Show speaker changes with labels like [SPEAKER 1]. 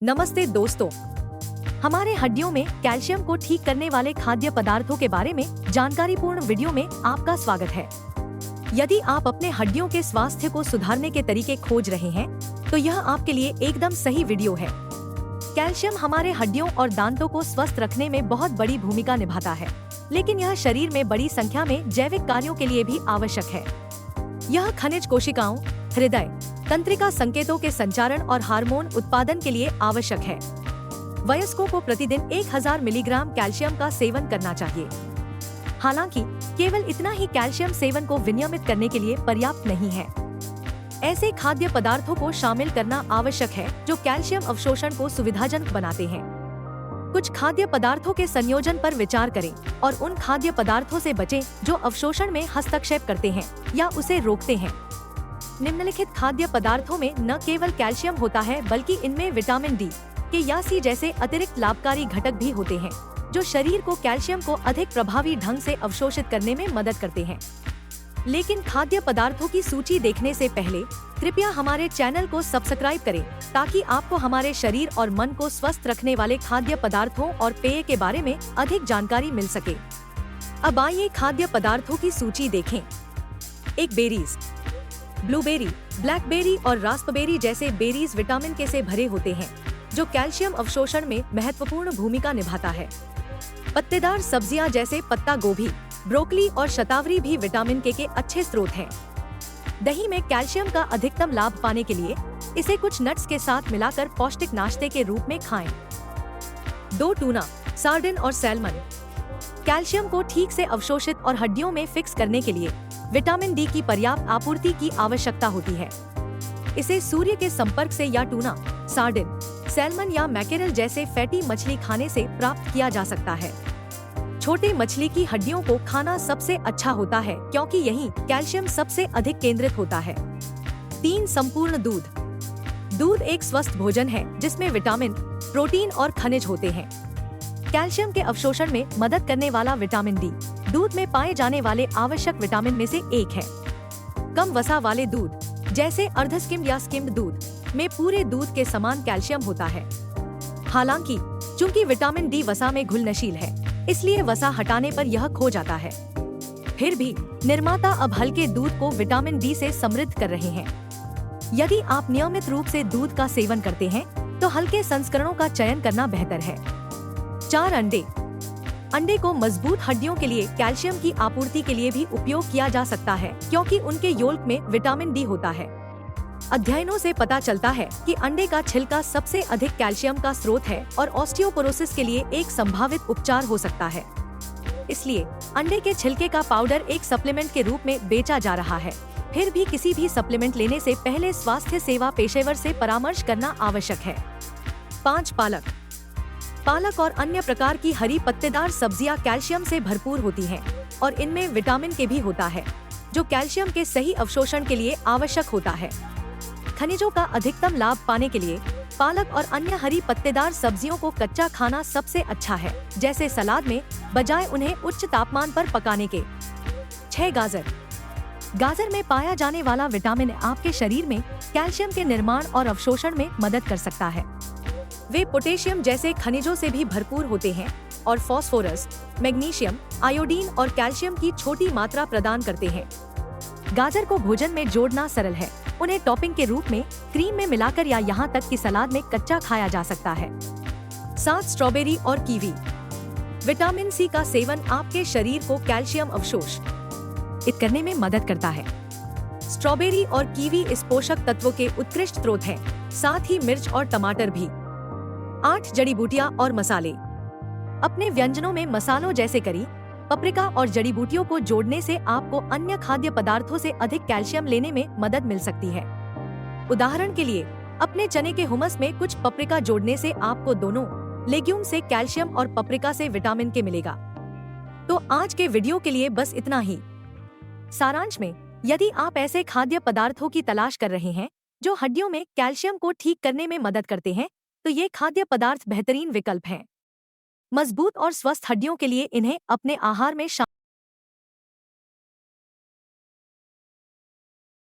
[SPEAKER 1] नमस्ते दोस्तों, हमारे हड्डियों में कैल्शियम को ठीक करने वाले खाद्य पदार्थों के बारे में जानकारीपूर्ण वीडियो में आपका स्वागत है। यदि आप अपने हड्डियों के स्वास्थ्य को सुधारने के तरीके खोज रहे हैं, तो यह आपके लिए एकदम सही वीडियो है। कैल्शियम हमारे हड्डियों और दांतों को स्वस्थ रखने में बहुत बड़ी भूमिका निभाता है, लेकिन यह शरीर में बड़ी संख्या में जैविक कार्यों के लिए भी आवश्यक है। यह खनिज कोशिकाओं, हृदय, तंत्रिका संकेतों के संचारण और हार्मोन उत्पादन के लिए आवश्यक है। वयस्कों को प्रतिदिन 1000 मिलीग्राम कैल्शियम का सेवन करना चाहिए। हालांकि केवल इतना ही कैल्शियम सेवन को विनियमित करने के लिए पर्याप्त नहीं है। ऐसे खाद्य पदार्थों को शामिल करना आवश्यक है जो कैल्शियम अवशोषण को सुविधाजनक बनाते हैं। कुछ खाद्य पदार्थों के संयोजन पर विचार करें और उन खाद्य पदार्थों से बचें जो अवशोषण में हस्तक्षेप करते हैं या उसे रोकते हैं। निम्नलिखित खाद्य पदार्थों में न केवल कैल्शियम होता है, बल्कि इनमें विटामिन डी के या सी जैसे अतिरिक्त लाभकारी घटक भी होते हैं, जो शरीर को कैल्शियम को अधिक प्रभावी ढंग से अवशोषित करने में मदद करते हैं। लेकिन खाद्य पदार्थों की सूची देखने से पहले कृपया हमारे चैनल को सब्सक्राइब करें, ताकि आपको हमारे शरीर और मन को स्वस्थ रखने वाले खाद्य पदार्थों और पेय के बारे में अधिक जानकारी मिल सके। अब आइए खाद्य पदार्थों की सूची देखें। एक बेरीज। ब्लूबेरी, ब्लैकबेरी और रास्पबेरी जैसे बेरीज विटामिन के से भरे होते हैं, जो कैल्शियम अवशोषण में महत्वपूर्ण भूमिका निभाता है। पत्तेदार सब्जियां जैसे पत्ता गोभी, ब्रोकली और शतावरी भी विटामिन के अच्छे स्रोत हैं। दही में कैल्शियम का अधिकतम लाभ पाने के लिए इसे कुछ नट्स के साथ मिलाकर पौष्टिक नाश्ते के रूप में खाएं। 2 टूना, सार्डिन और सैल्मन। कैल्शियम को ठीक से अवशोषित और हड्डियों में फिक्स करने के लिए विटामिन डी की पर्याप्त आपूर्ति की आवश्यकता होती है। इसे सूर्य के संपर्क से या टूना, सार्डिन, सैल्मन या मैकेरल जैसे फैटी मछली खाने से प्राप्त किया जा सकता है। छोटे मछली की हड्डियों को खाना सबसे अच्छा होता है, क्योंकि यहीं कैल्शियम सबसे अधिक केंद्रित होता है। 3 संपूर्ण दूध। दूध एक स्वस्थ भोजन है जिसमें विटामिन, प्रोटीन और खनिज होते हैं। कैल्शियम के अवशोषण में मदद करने वाला विटामिन डी दूध में पाए जाने वाले आवश्यक विटामिन में से एक है। कम वसा वाले दूध जैसे अर्ध स्किम्ड या स्किम्ड दूध में पूरे दूध के समान कैल्शियम होता है। हालांकि चूंकि विटामिन डी वसा में घुलनशील है, इसलिए वसा हटाने पर यह खो जाता है। फिर भी निर्माता अब हल्के दूध को विटामिन डी से समृद्ध कर रहे हैं। यदि आप नियमित रूप से दूध का सेवन करते हैं, तो हल्के संस्करणों का चयन करना बेहतर है। 4 अंडे। अंडे को मजबूत हड्डियों के लिए कैल्शियम की आपूर्ति के लिए भी उपयोग किया जा सकता है, क्योंकि उनके योल्क में विटामिन डी होता है। अध्ययनों से पता चलता है कि अंडे का छिलका सबसे अधिक कैल्शियम का स्रोत है और ऑस्टियोपोरोसिस के लिए एक संभावित उपचार हो सकता है। इसलिए अंडे के छिलके का पाउडर एक सप्लीमेंट के रूप में बेचा जा रहा है। फिर भी किसी भी सप्लीमेंट लेने से पहले स्वास्थ्य सेवा पेशेवर से परामर्श करना आवश्यक है। 5 पालक। पालक और अन्य प्रकार की हरी पत्तेदार सब्जियां कैल्शियम से भरपूर होती हैं और इनमें विटामिन के भी होता है, जो कैल्शियम के सही अवशोषण के लिए आवश्यक होता है। खनिजों का अधिकतम लाभ पाने के लिए पालक और अन्य हरी पत्तेदार सब्जियों को कच्चा खाना सबसे अच्छा है, जैसे सलाद में, बजाय उन्हें उच्च तापमान पर पकाने के। 6 गाजर। गाजर में पाया जाने वाला विटामिन आपके शरीर में कैल्शियम के निर्माण और अवशोषण में मदद कर सकता है। वे पोटेशियम जैसे खनिजों से भी भरपूर होते हैं और फास्फोरस, मैग्नीशियम, आयोडीन और कैल्शियम की छोटी मात्रा प्रदान करते हैं। गाजर को भोजन में जोड़ना सरल है। उन्हें टॉपिंग के रूप में क्रीम में मिलाकर या यहाँ तक कि सलाद में कच्चा खाया जा सकता है। 7 स्ट्रॉबेरी और कीवी। विटामिन सी का सेवन आपके शरीर को कैल्शियम अवशोषित करने में मदद करता है। स्ट्रॉबेरी और कीवी इस पोषक तत्वों के उत्कृष्ट स्रोत हैं, साथ ही मिर्च और टमाटर भी। 8 जड़ी बूटियां और मसाले। अपने व्यंजनों में मसालों जैसे करी, पपरिका और जड़ी बूटियों को जोड़ने से आपको अन्य खाद्य पदार्थों से अधिक कैल्शियम लेने में मदद मिल सकती है। उदाहरण के लिए, अपने चने के हुमस में कुछ पपरिका जोड़ने से आपको दोनों लेग्यूम से कैल्शियम और पपरिका से विटामिन के मिलेगा। तो आज के वीडियो के लिए बस इतना ही। सारांश में, यदि आप ऐसे खाद्य पदार्थों की तलाश कर रहे हैं जो हड्डियों में कैल्शियम को ठीक करने में मदद करते हैं, तो ये खाद्य पदार्थ बेहतरीन विकल्प हैं। मजबूत और स्वस्थ हड्डियों के लिए इन्हें अपने आहार में शामिल